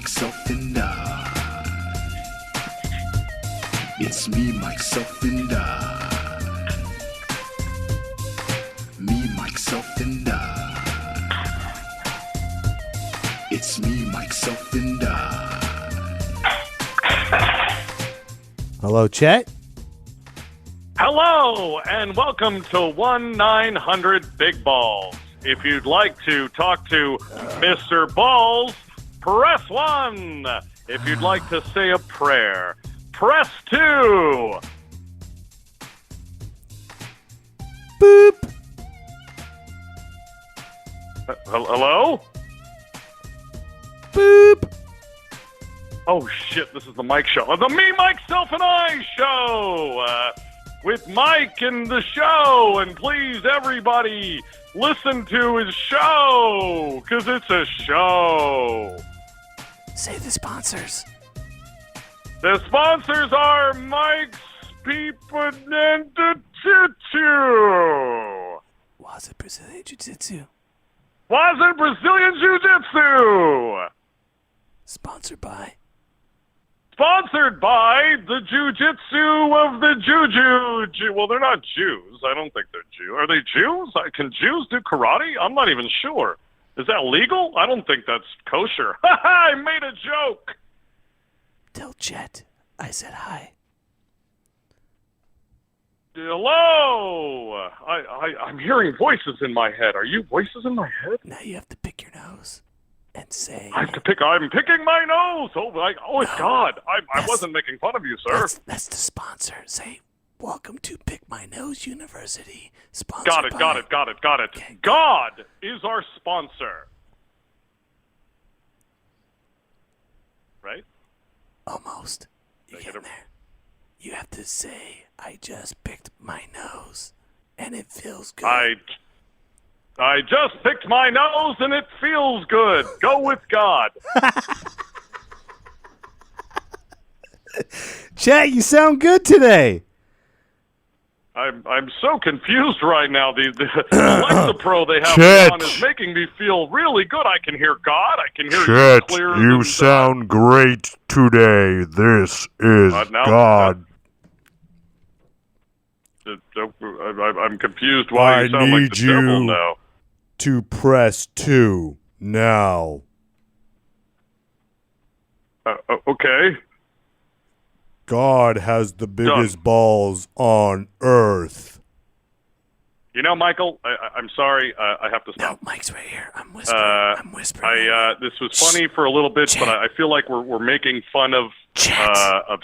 myself, and I. It's me, myself, and I. Me, myself, and I. It's me, myself, and I. Hello, Chet. Hello, and welcome to 1-900 Big Balls. If you'd like to talk to Mr. Balls, press 1. If you'd like to say a prayer, press 2. Boop. Hello? Boop. Oh, shit, this is the Mike Show. The Me, Myself, and I Show! With Mike in the show, and please, everybody, listen to his show, because it's a show. Say the sponsors. The sponsors are Mike's Peepanenta Jiu-Jitsu. Was it Brazilian Jiu-Jitsu? Was it Brazilian Jiu-Jitsu? Sponsored by the Jiu-Jitsu of the Juju. Well, they're not Jews. I don't think they're Jews. Are they Jews? Can Jews do karate? I'm not even sure. Is that legal? I don't think that's kosher. I made a joke. Tell Chet I said hi. Hello. I'm hearing voices in my head. Are you voices in my head? Now you have to pick your nose and say. I'm picking my nose. Oh, God. I wasn't making fun of you, sir. That's the sponsor. Say, welcome to Pick My Nose University. Sponsored Got it. Okay. God is our sponsor. Right? Almost. You're getting there. You have to say, I just picked my nose, and it feels good. I just picked my nose and it feels good. Go with God. Chet, you sound good today. I'm so confused right now. The Alexa Pro they have Chet. on is making me feel really good. I can hear God. I can hear you Chet, clear. you sound great today. This is God. I'm confused why you sound like the devil now. To press 2 now. Okay. God has the biggest balls on Earth. You know, Michael, I'm sorry. I have to stop. No, Mike's right here. I'm whispering. This was funny for a little bit, Chet. but I feel like we're making fun of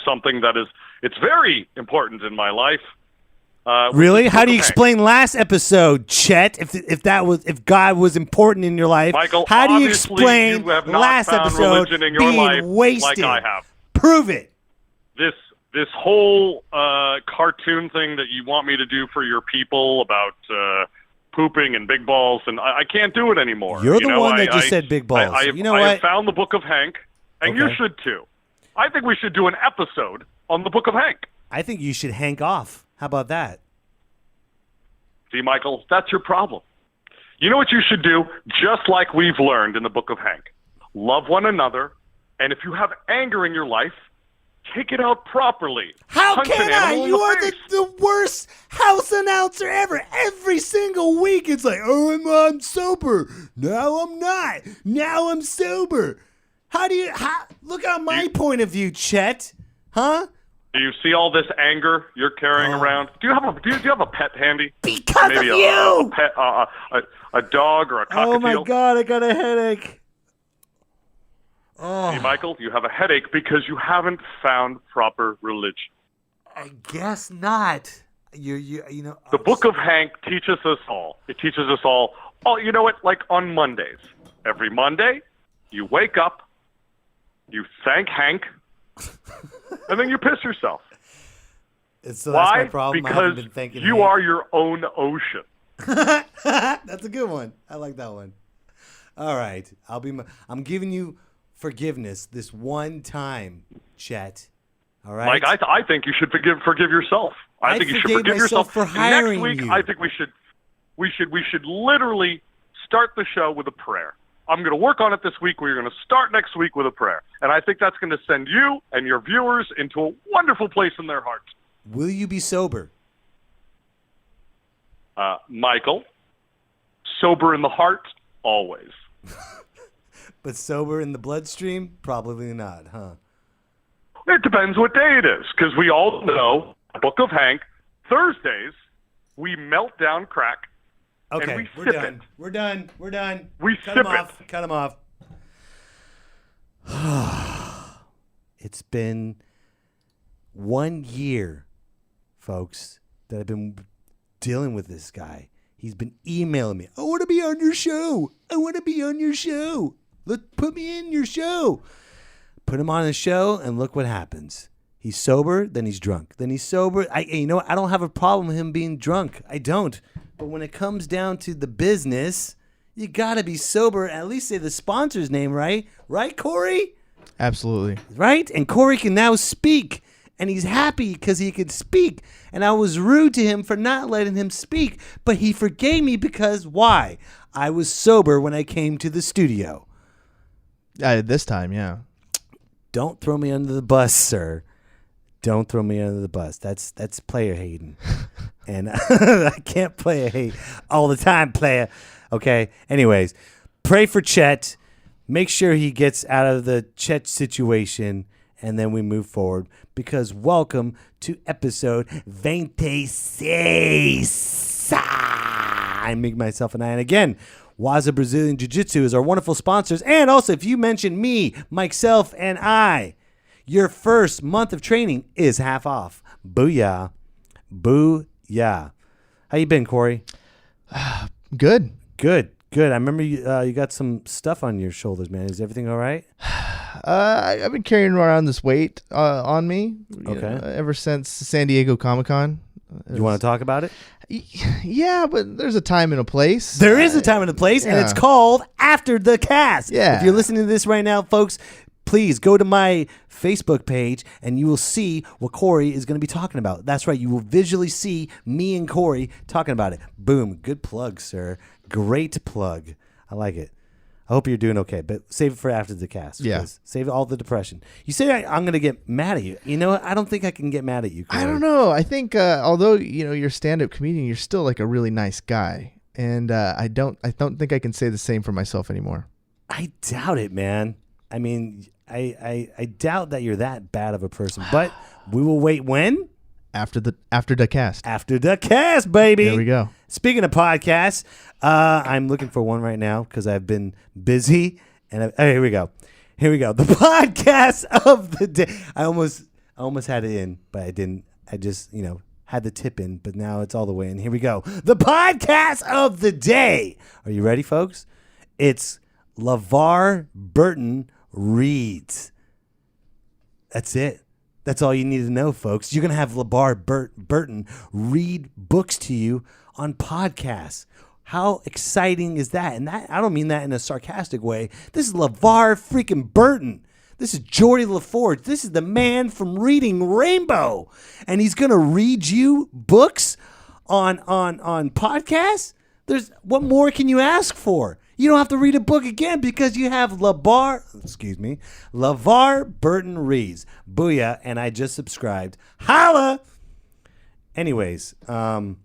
something that is it's very important in my life. Really? How do you explain last episode, Chet? If God was important in your life, Michael, how do you explain you have not last found episode religion in your being life wasted? like I have? Prove it. This whole cartoon thing that you want me to do for your people about pooping and big balls, and I can't do it anymore. You're the one that just said big balls. You know what? I have found the Book of Hank, and you Okay. should too. I think we should do an episode on the Book of Hank. I think you should hank off. How about that? See, Michael, that's your problem. You know what you should do, just like we've learned in the Book of Hank? Love one another, and if you have anger in your life, take it out properly. How Punch can an I? animal in You the are face. the worst house announcer ever. Every single week it's like, oh, I'm sober. Now I'm not. Now I'm sober. Look at my point of view, Chet. Huh? Do you see all this anger you're carrying around? Do you have a pet handy? Because Maybe of a you. pet, a dog or a cockatiel? Oh my God, I got a headache. Hey, Michael, you have a headache because you haven't found proper religion. I guess not. You know. The Book of Hank teaches us all. It teaches us all. Oh, you know what? Like on Mondays. Every Monday, you wake up, you thank Hank, and then you piss yourself. So Why? That's my problem. I haven't Because been thanking you Hank. are your own ocean. That's a good one. I like that one. All right, I'm giving you forgiveness this one time, Chet. All right, Mike, I think you should forgive yourself. I think you should forgave forgive myself yourself. for hiring Next week, you. I think we should literally start the show with a prayer. I'm going to work on it this week. We're going to start next week with a prayer. And I think that's going to send you and your viewers into a wonderful place in their hearts. Will you be sober? Michael, sober in the heart, always. But sober in the bloodstream? Probably not, huh? It depends what day it is, because we all know, Book of Hank, Thursdays, we melt down crack. Okay, and we we're sip done. it. We're done. We're done. We Cut sip him off. it. Cut him off. It's been 1 year, folks, that I've been dealing with this guy. He's been emailing me. I want to be on your show. I want to be on your show. Put me in your show. Put him on the show, and look what happens. He's sober, then he's drunk. Then he's sober. You know what? I don't have a problem with him being drunk. I don't. But when it comes down to the business, you got to be sober. At least say the sponsor's name, right? Right, Corey? Absolutely. Right? And Corey can now speak. And he's happy because he could speak. And I was rude to him for not letting him speak. But he forgave me because why? I was sober when I came to the studio. This time, yeah. Don't throw me under the bus, sir. Don't throw me under the bus. That's player hating. And I can't play a hate all the time, player. Okay? Anyways, pray for Chet. Make sure he gets out of the Chet situation, and then we move forward. Because welcome to episode Veinte, Seis. I make myself an eye. And again, Waza Brazilian Jiu-Jitsu is our wonderful sponsors. And also, if you mention me, myself, and I, your first month of training is half off. Booyah. Booyah. How you been, Corey? Good. Good. I remember you got some stuff on your shoulders, man. Is everything all right? I've been carrying around this weight on me ever since San Diego Comic-Con. You want to talk about it? Yeah, but there's a time and a place. There is a time and a place, and it's called After the Cast. Yeah. If you're listening to this right now, folks, please go to my Facebook page, and you will see what Corey is going to be talking about. That's right. You will visually see me and Corey talking about it. Boom. Good plug, sir. Great plug. I like it. I hope you're doing okay, but save it for after the cast. Yeah. Save all the depression. You say I'm going to get mad at you. You know what? I don't think I can get mad at you, Corey. I don't know. I think although you're a stand-up comedian, you're still like a really nice guy, and I don't think I can say the same for myself anymore. I doubt it, man. I mean, I doubt that you're that bad of a person, but we will wait when? After the cast. After the cast, baby. There we go. Speaking of podcasts, I'm looking for one right now because I've been busy. And here we go. The podcast of the day. I almost had it in, but I didn't. I just, had the tip in, but now it's all the way in. Here we go. The podcast of the day. Are you ready, folks? It's LeVar Burton Reads. That's it. That's all you need to know, folks. You're going to have LeVar Burton read books to you on podcasts. How exciting is that? And that I don't mean that in a sarcastic way. This is LeVar freaking Burton. This is Geordie LaForge. This is the man from Reading Rainbow. And he's going to read you books on podcasts? What more can you ask for? You don't have to read a book again because you have LeVar Burton Reads. Booyah, and I just subscribed. Holla! Anyways, well,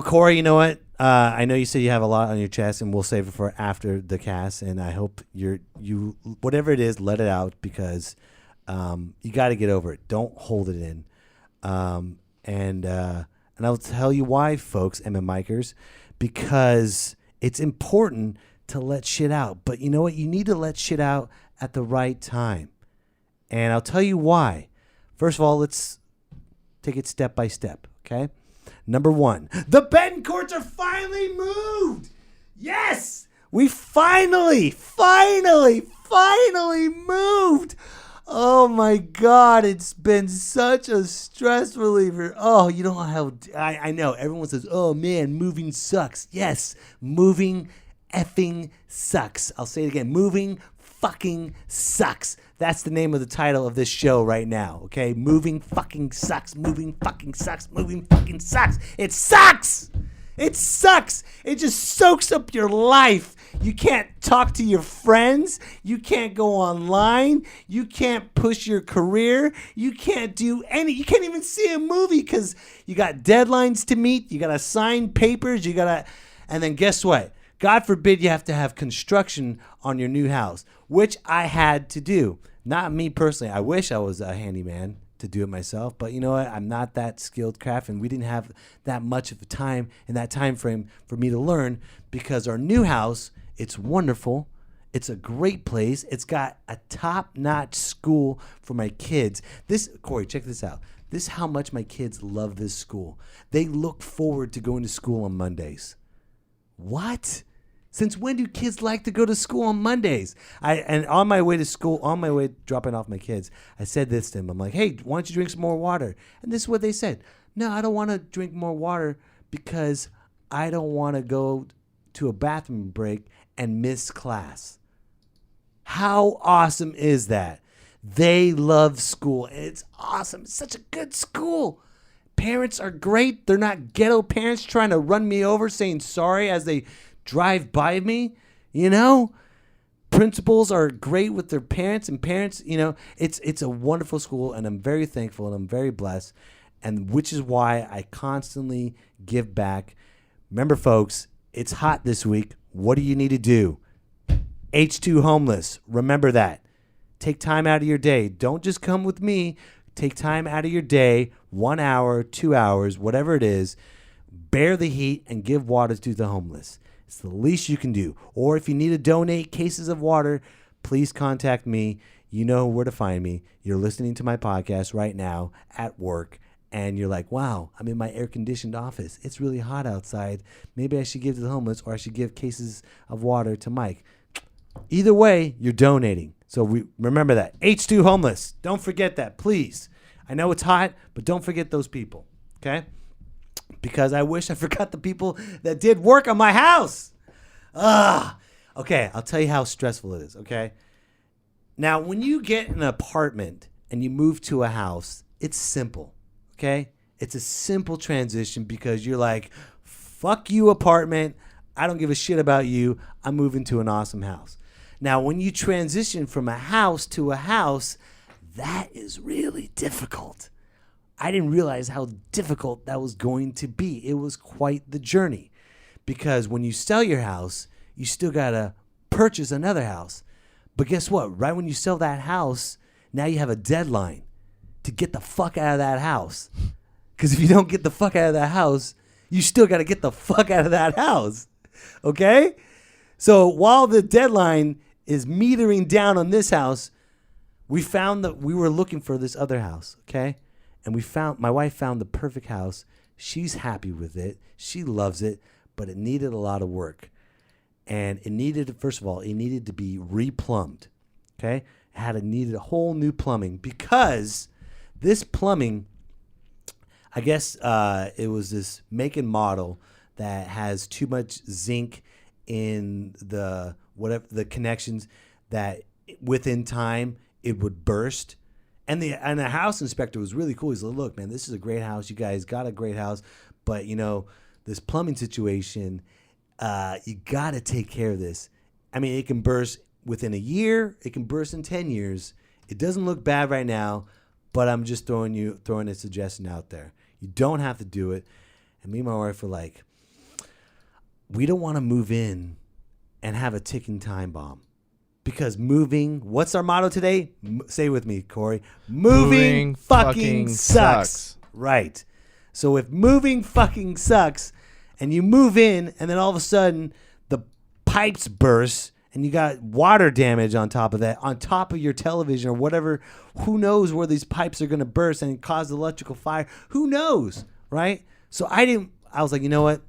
Corey, you know what? I know you said you have a lot on your chest, and we'll save it for after the cast, and I hope you whatever it is, let it out because you got to get over it. Don't hold it in. And I'll tell you why, folks, Micers, because it's important to let shit out. But you know what? You need to let shit out at the right time. And I'll tell you why. First of all, let's take it step by step, okay? Number one, the Betancourts are finally moved. Yes! We finally moved. Oh my God, it's been such a stress reliever. Oh, you know how I know everyone says, "Oh man, moving sucks." Yes, moving effing sucks. I'll say it again. Moving fucking sucks. That's the name of the title of this show right now, okay? Moving fucking sucks. Moving fucking sucks. Moving fucking sucks. It sucks. It sucks. It just soaks up your life. You can't talk to your friends. You can't go online. You can't push your career. You can't do you can't even see a movie because you got deadlines to meet. You got to sign papers. And then guess what? God forbid you have to have construction on your new house, which I had to do. Not me personally. I wish I was a handyman to do it myself, but you know what? I'm not that skilled craft, and we didn't have that much of a time in that time frame for me to learn because our new house, it's wonderful. It's a great place. It's got a top-notch school for my kids. Corey, check this out. This is how much my kids love this school. They look forward to going to school on Mondays. What? Since when do kids like to go to school on Mondays? And on my way to school, on my way dropping off my kids, I said this to them. I'm like, hey, why don't you drink some more water? And this is what they said. No, I don't want to drink more water because I don't want to go to a bathroom break and miss class. How awesome is that? They love school. It's awesome. It's such a good school. Parents are great. They're not ghetto parents trying to run me over saying sorry as they drive by me, you know. Principals are great with their parents, and parents, you know, it's a wonderful school, and I'm very thankful and I'm very blessed, and which is why I constantly give back. Remember, folks, it's hot this week. What do you need to do? H2 homeless. Remember that. Take time out of your day. Don't just come with me. Take time out of your day, 1 hour, 2 hours, whatever it is. Bear the heat and give water to the homeless. It's the least you can do. Or if you need to donate cases of water, please contact me. You know where to find me. You're listening to my podcast right now at work, and you're like, wow, I'm in my air-conditioned office. It's really hot outside. Maybe I should give to the homeless, or I should give cases of water to Mike. Either way, you're donating. So remember that. H2 homeless. Don't forget that, please. I know it's hot, but don't forget those people, okay? Because I wish I forgot the people that did work on my house. Okay, I'll tell you how stressful it is, okay? Now, when you get an apartment and you move to a house, it's simple, okay? It's a simple transition because you're like, fuck you, apartment. I don't give a shit about you. I'm moving to an awesome house. Now, when you transition from a house to a house, that is really difficult. I didn't realize how difficult that was going to be. It was quite the journey because when you sell your house, you still got to purchase another house. But guess what? Right when you sell that house, now you have a deadline to get the fuck out of that house. Because if you don't get the fuck out of that house, you still got to get the fuck out of that house. Okay? So while the deadline is metering down on this house, we found that we were looking for this other house. Okay? And my wife found the perfect house. She's happy with it. She loves it, but it needed a lot of work. And it needed, first of all, it needed to be replumbed. Okay? It needed a whole new plumbing because this plumbing, I guess it was this make and model that has too much zinc in the connections that within time it would burst. And the house inspector was really cool. He's like, look, man, this is a great house. You guys got a great house. But, you know, this plumbing situation, you got to take care of this. I mean, it can burst within a year. It can burst in 10 years. It doesn't look bad right now, but I'm just throwing a suggestion out there. You don't have to do it. And me and my wife were like, we don't want to move in and have a ticking time bomb. Because moving, what's our motto today? Say it with me, Corey. Moving fucking sucks. Right. So if moving fucking sucks and you move in and then all of a sudden the pipes burst and you got water damage on top of that, on top of your television or whatever, who knows where these pipes are going to burst and cause electrical fire? Who knows, right? So I was like, you know what?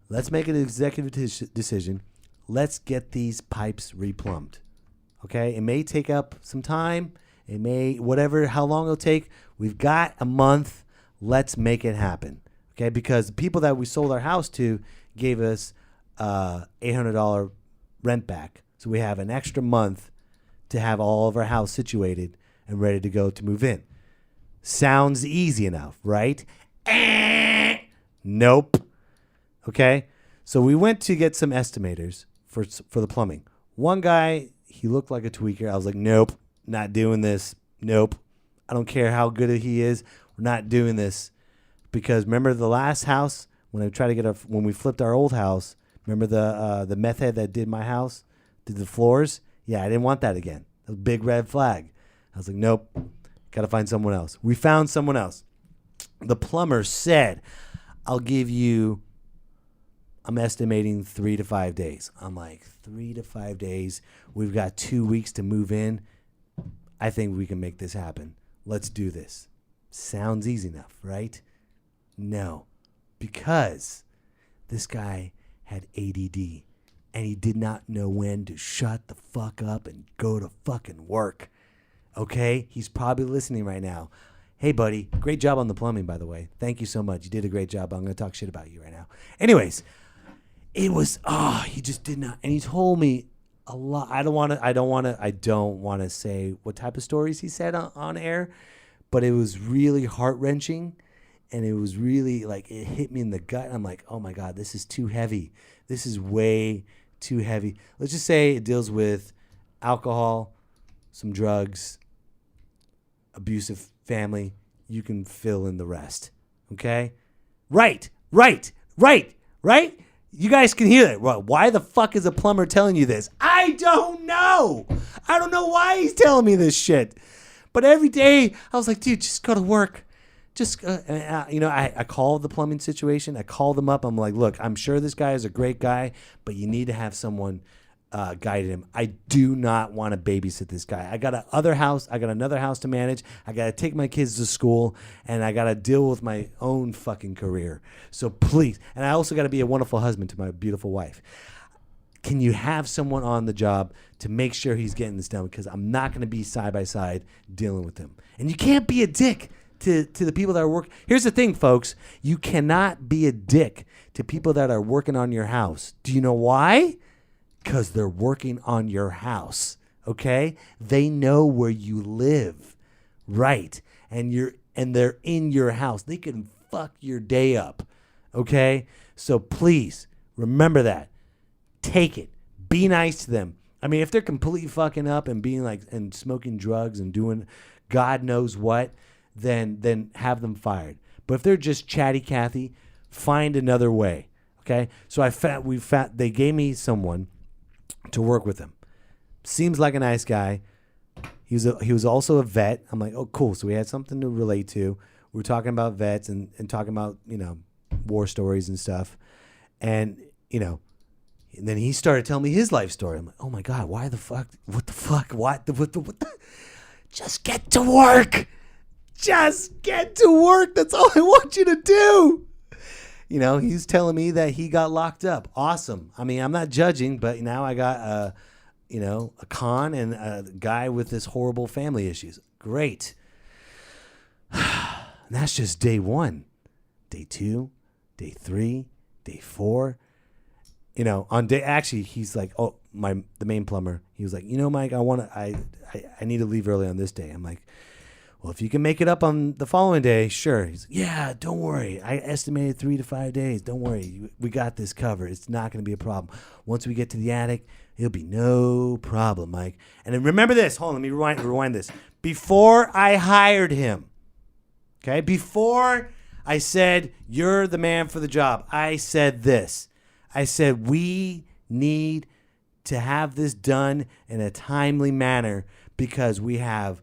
Let's make an executive decision. Let's get these pipes replumbed. Okay? It may take up some time. It may, how long it'll take. We've got a month. Let's make it happen. Okay? Because the people that we sold our house to gave us $800 rent back. So we have an extra month to have all of our house situated and ready to go to move in. Sounds easy enough, right? Nope. Okay? So we went to get some estimators for the plumbing. One guy, he looked like a tweaker. I was like, nope, not doing this. Nope. I don't care how good he is. We're not doing this. Because remember the last house, when we flipped our old house, remember the meth head that did my house, did the floors? Yeah, I didn't want that again. That was a big red flag. I was like, nope, got to find someone else. We found someone else. The plumber said, I'm estimating 3 to 5 days. I'm like, 3 to 5 days? We've got 2 weeks to move in. I think we can make this happen. Let's do this. Sounds easy enough, right? No, because this guy had ADD and he did not know when to shut the fuck up and go to fucking work. Okay? He's probably listening right now. Hey, buddy, great job on the plumbing, by the way. Thank you so much. You did a great job. I'm going to talk shit about you right now. Anyways, it was, he just did not. And he told me a lot. I don't want to say what type of stories he said on air, but it was really heart-wrenching. And it was really like, it hit me in the gut. And I'm like, oh my God, this is too heavy. This is way too heavy. Let's just say it deals with alcohol, some drugs, abusive family. You can fill in the rest. Okay? Right. You guys can hear that. Why the fuck is a plumber telling you this? I don't know. I don't know why he's telling me this shit. But every day I was like, dude, just go to work. Just, I call the plumbing situation. I call them up. I'm like, look, I'm sure this guy is a great guy, but you need to have someone guide him. I do not want to babysit this guy. I got another house to manage. I got to take my kids to school, and I got to deal with my own fucking career. So please, and I also got to be a wonderful husband to my beautiful wife. Can you have someone on the job to make sure he's getting this done? Because I'm not going to be side by side dealing with him. And you can't be a dick to the people that are working. Here's the thing, folks. You cannot be a dick to people that are working on your house. Do you know why? Because they're working on your house, okay? They know where you live, right? And they're in your house. They can fuck your day up, okay? So please, remember that. Take it. Be nice to them. I mean, if they're completely fucking up and being like, and smoking drugs and doing God knows what, then have them fired. But if they're just chatty Cathy, find another way. Okay? So they gave me someone to work with him. Seems like a nice guy. He was also a vet. I'm like, oh, cool. So we had something to relate to. We were talking about vets and talking about, war stories and stuff. And, and then he started telling me his life story. I'm like, oh my God, why the fuck? What the fuck? What the? Just get to work. Just get to work. That's all I want you to do. He's telling me that he got locked up. Awesome. I mean, I'm not judging, but now I got a con and a guy with this horrible family issues. Great. And that's just day 1. Day 2, day 3, day 4. He's like, oh, the main plumber. He was like, Mike, I need to leave early on this day. I'm like, well, if you can make it up on the following day, sure. He's like, yeah, don't worry. I estimated 3 to 5 days. Don't worry. We got this covered. It's not going to be a problem. Once we get to the attic, it'll be no problem, Mike. And then remember this. Hold on, let me rewind this. Before I hired him, okay, before I said, you're the man for the job, I said this. I said, we need to have this done in a timely manner because we have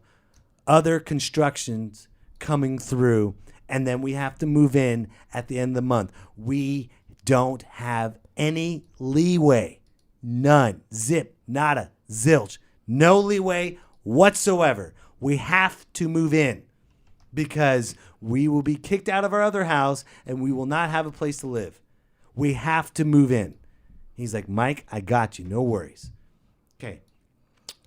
other constructions coming through, and then we have to move in at the end of the month. We don't have any leeway. None. Zip. Nada. Zilch. No leeway whatsoever. We have to move in because we will be kicked out of our other house and we will not have a place to live. We have to move in. He's like, Mike, I got you. No worries. Okay.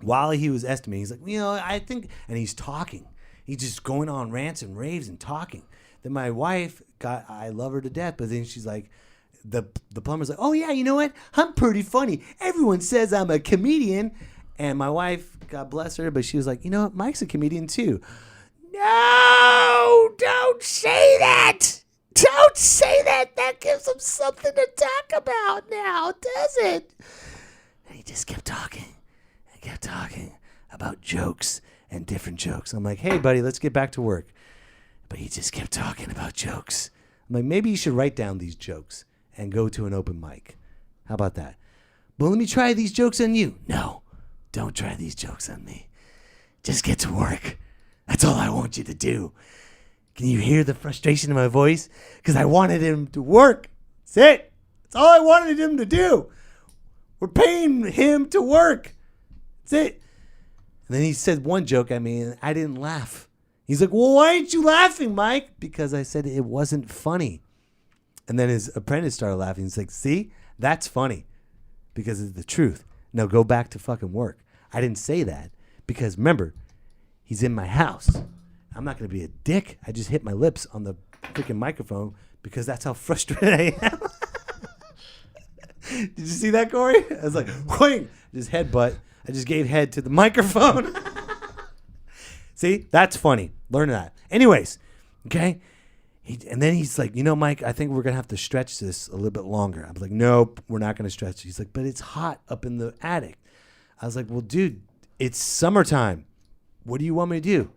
While he was estimating, he's like, I think, and he's talking. He's just going on rants and raves and talking. Then my wife, I love her to death, but then she's like, the plumber's like, oh yeah, you know what? I'm pretty funny. Everyone says I'm a comedian. And my wife, God bless her, but she was like, you know what? Mike's a comedian too. No, don't say that. Don't say that. That gives him something to talk about now, does it? And he just kept talking and kept talking about jokes and different jokes. I'm like, hey, buddy, let's get back to work. But he just kept talking about jokes. I'm like, maybe you should write down these jokes and go to an open mic. How about that? But let me try these jokes on you. No, don't try these jokes on me. Just get to work. That's all I want you to do. Can you hear the frustration in my voice? Because I wanted him to work. That's it. That's all I wanted him to do. We're paying him to work. That's it. And then he said one joke at me, and I didn't laugh. He's like, well, why aren't you laughing, Mike? Because I said it wasn't funny. And then his apprentice started laughing. He's like, see, that's funny because it's the truth. Now go back to fucking work. I didn't say that because, remember, he's in my house. I'm not going to be a dick. I just hit my lips on the freaking microphone because that's how frustrated I am. Did you see that, Corey? I was like, wait, just headbutt. I just gave head to the microphone. See, that's funny. Learn that. Anyways, okay? And then he's like, you know, Mike, I think we're going to have to stretch this a little bit longer. I was like, nope, we're not going to stretch it. He's like, but it's hot up in the attic. I was like, well, dude, it's summertime. What do you want me to do?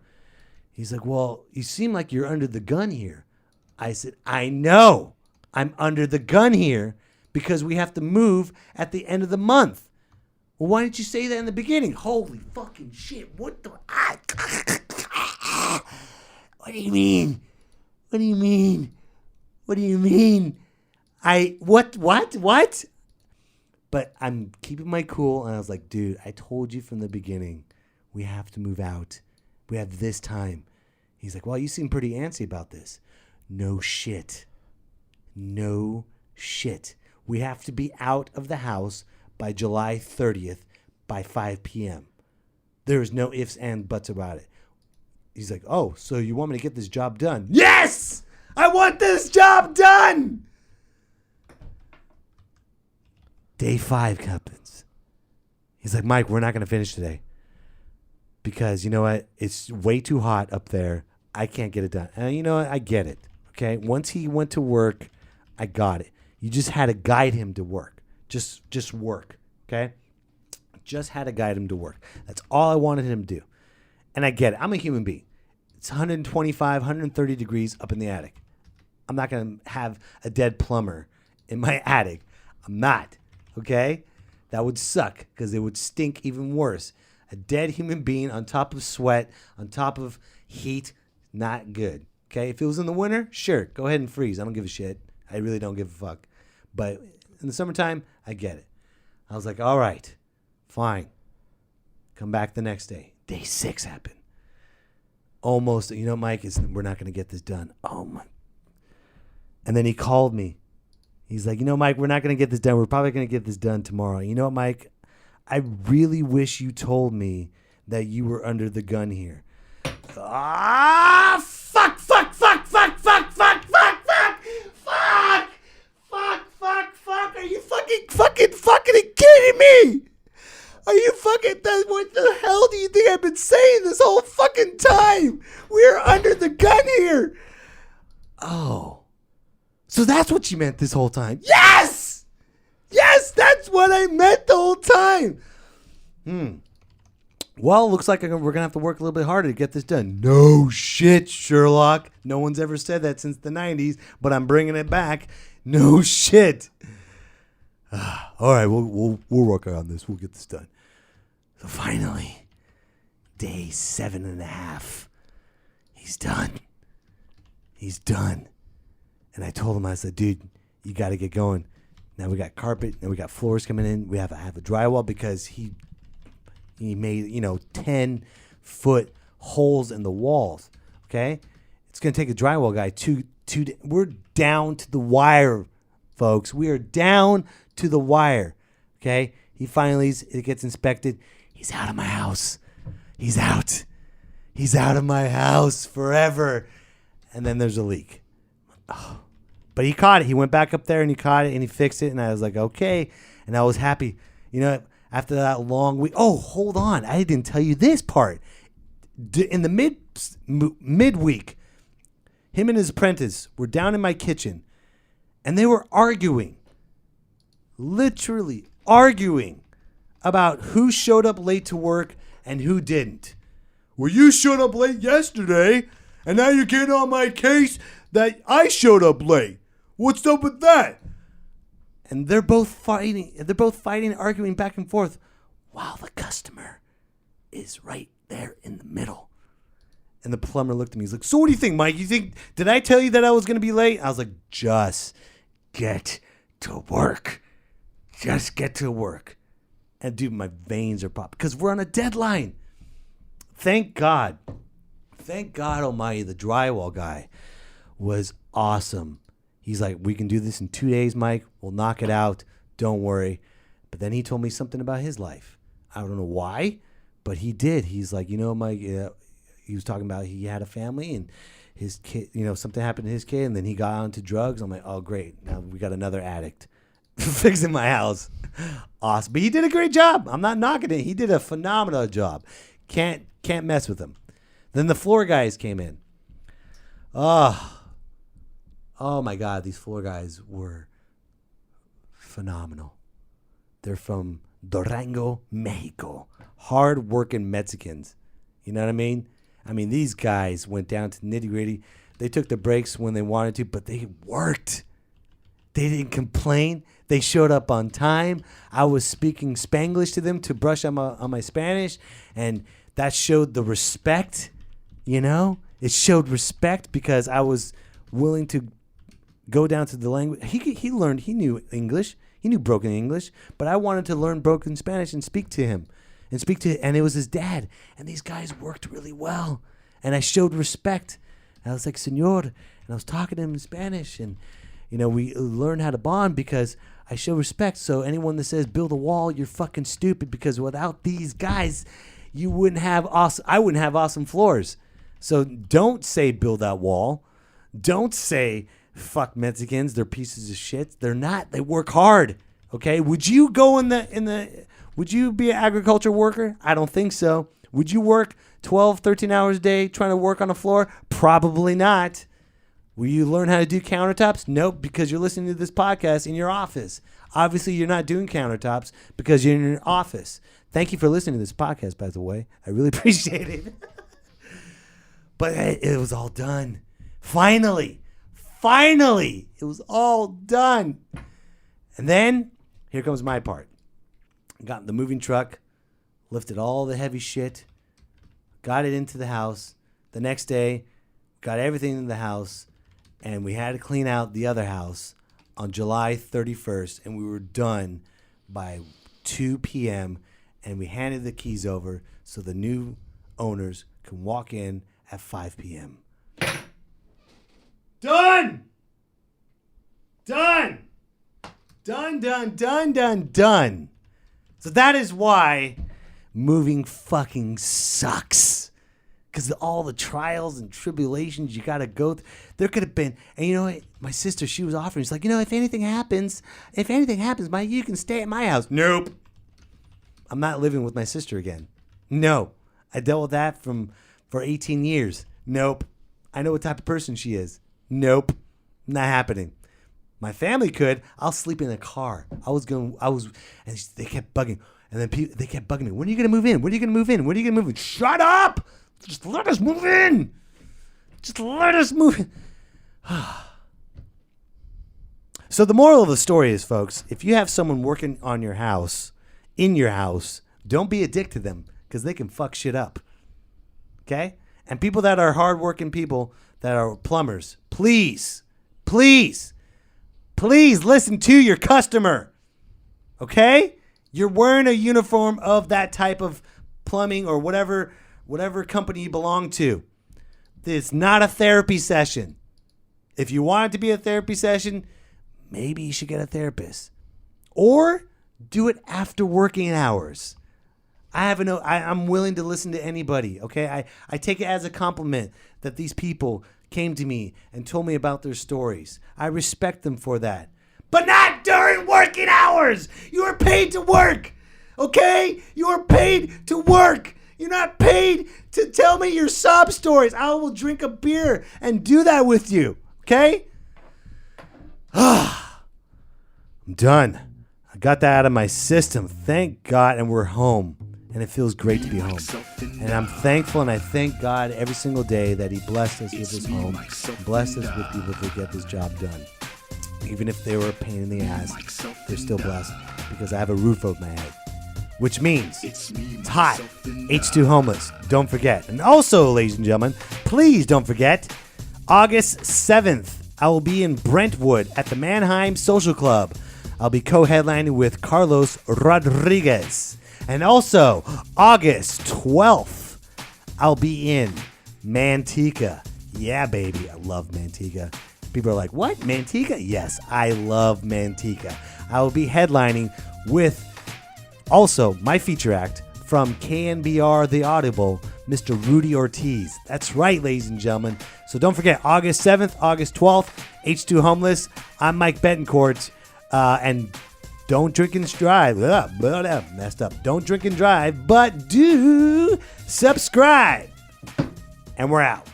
He's like, well, you seem like you're under the gun here. I said, I know I'm under the gun here because we have to move at the end of the month. Well, why didn't you say that in the beginning? Holy fucking shit. What the... What do you mean? What do you mean? What do you mean? What? But I'm keeping my cool, and I was like, dude, I told you from the beginning, we have to move out. We have this time. He's like, well, you seem pretty antsy about this. No shit. No shit. We have to be out of the house by July 30th by 5 p.m. There is no ifs and buts about it. He's like, oh, so you want me to get this job done? Yes! I want this job done! Day 5 happens. He's like, Mike, we're not going to finish today. Because, you know what? It's way too hot up there. I can't get it done. And you know what? I get it. Okay? Once he went to work, I got it. You just had to guide him to work. Just work. Okay? Just had to guide him to work. That's all I wanted him to do. And I get it. I'm a human being. It's 125, 130 degrees up in the attic. I'm not going to have a dead plumber in my attic. I'm not. Okay? That would suck because it would stink even worse. A dead human being on top of sweat, on top of heat, not good. Okay? If it was in the winter, sure, go ahead and freeze. I don't give a shit. I really don't give a fuck. But in the summertime, I get it. I was like, all right, fine. Come back the next day. Day 6 happened. Almost, you know, Mike, we're not going to get this done. Oh, my. And then he called me. He's like, you know, Mike, we're not going to get this done. We're probably going to get this done tomorrow. You know what, Mike? I really wish you told me that you were under the gun here. Ah, fuck. Are you fucking kidding me? Are you fucking, what the hell do you think I've been saying this whole fucking time? We're under the gun here. Oh. So that's what you meant this whole time. Yes! Yes, that's what I meant the whole time. Well, looks like we're going to have to work a little bit harder to get this done. No shit, Sherlock. No one's ever said that since the 90s, but I'm bringing it back. No shit. All right, we'll work on this. We'll get this done. So finally, day 7.5. He's done. And I told him, I said, dude, you got to get going. Now we got carpet. Now we got floors coming in. We have a drywall because he made, 10-foot holes in the walls. Okay? It's going to take a drywall guy we're down to the wire, folks. We are down to the wire. Okay? It gets inspected. He's out of my house. He's out. He's out of my house forever. And then there's a leak. Oh. But he caught it. He went back up there and he caught it and he fixed it. And I was like, okay. And I was happy. You know, after that long week. Oh, hold on. I didn't tell you this part. In the midweek, Him and his apprentice were down in my kitchen, and they were arguing, literally arguing about who showed up late to work and who didn't. Well, you showed up late yesterday, and now you're getting on my case that I showed up late. What's up with that? And they're both fighting, arguing back and forth, while the customer is right there in the middle. And the plumber looked at me. He's like, so what do you think, Mike? Did I tell you that I was going to be late? I was like, just get to work. Just get to work. And dude, my veins are popping because we're on a deadline. Thank God almighty, the drywall guy was awesome. He's like, we can do this in 2 days, Mike. We'll knock it out. Don't worry. But then he told me something about his life. I don't know why, but he did. He's like, Mike, he was talking about he had a family and his kid, something happened to his kid, and then he got onto drugs. I'm like, oh, great. Now we got another addict fixing my house. Awesome. But he did a great job. I'm not knocking it. He did a phenomenal job. Can't mess with him. Then the floor guys came in. Oh my God. These floor guys were phenomenal. They're from Durango, Mexico. Hard-working Mexicans. You know what I mean? These guys went down to nitty-gritty. They took the breaks when they wanted to, but they worked. They didn't complain. They showed up on time. I was speaking Spanglish to them to brush on my Spanish, and that showed the respect, It showed respect because I was willing to go down to the language. He learned, he knew English. He knew broken English, but I wanted to learn broken Spanish and speak to him. And it was his dad. And these guys worked really well. And I showed respect. And I was like, Senor. And I was talking to him in Spanish. And, we learned how to bond because I show respect. So anyone that says build a wall, you're fucking stupid, because without these guys, I wouldn't have awesome floors. So don't say build that wall. Don't say fuck Mexicans. They're pieces of shit. They're not. They work hard. Okay. Would you go would you be an agriculture worker? I don't think so. Would you work 12, 13 hours a day trying to work on a floor? Probably not. Will you learn how to do countertops? Nope, because you're listening to this podcast in your office. Obviously, you're not doing countertops because you're in your office. Thank you for listening to this podcast, by the way. I really appreciate it. But it was all done. Finally, it was all done. And then, here comes my part. Got in the moving truck, lifted all the heavy shit, got it into the house. The next day, got everything in the house, and we had to clean out the other house on July 31st, and we were done by 2 p.m., and we handed the keys over so the new owners can walk in at 5 p.m. Done! Done! Done, done, done, done, done. So that is why moving fucking sucks. Because all the trials and tribulations you got to go through. There could have been, and my sister, she was offering, she's like, if anything happens, Mike, you can stay at my house. Nope. I'm not living with my sister again. No. I dealt with that for 18 years. Nope. I know what type of person she is. Nope. Not happening. My family could. I'll sleep in a car. And they kept bugging. And then they kept bugging me. When are you going to move in? When are you going to move in? When are you going to move in? Shut up! Just let us move in. Just let us move in. So the moral of the story is, folks, if you have someone working on your house, in your house, don't be a dick to them because they can fuck shit up. Okay? And people that are hardworking people that are plumbers, please listen to your customer. Okay? You're wearing a uniform of that type of plumbing or whatever company you belong to. It's not a therapy session. If you want it to be a therapy session, maybe you should get a therapist. Or do it after working hours. I'm willing to listen to anybody, okay? I take it as a compliment that these people came to me and told me about their stories. I respect them for that. But not during working hours! You are paid to work, okay? You are paid to work. You're not paid to tell me your sob stories. I will drink a beer and do that with you. Okay? I'm done. I got that out of my system. Thank God. And we're home. And it feels great to be home. And I'm thankful and I thank God every single day that he blessed us with his home. Blessed us with people to get this job done. Even if they were a pain in the ass, they're still blessed because I have a roof over my head. Which means it's hot. H2 homeless. Don't forget. And also, ladies and gentlemen, please don't forget, August 7th, I will be in Brentwood at the Mannheim Social Club. I'll be co-headlining with Carlos Rodriguez. And also, August 12th, I'll be in Manteca. Yeah, baby. I love Manteca. People are like, what? Manteca? Yes, I love Manteca. I will be headlining with also my feature act from KNBR The Audible, Mr. Rudy Ortiz. That's right, ladies and gentlemen. So don't forget, August 7th, August 12th, H2 Homeless. I'm Mike Betancourt. And don't drink and drive. Messed up. Don't drink and drive, but do subscribe. And we're out.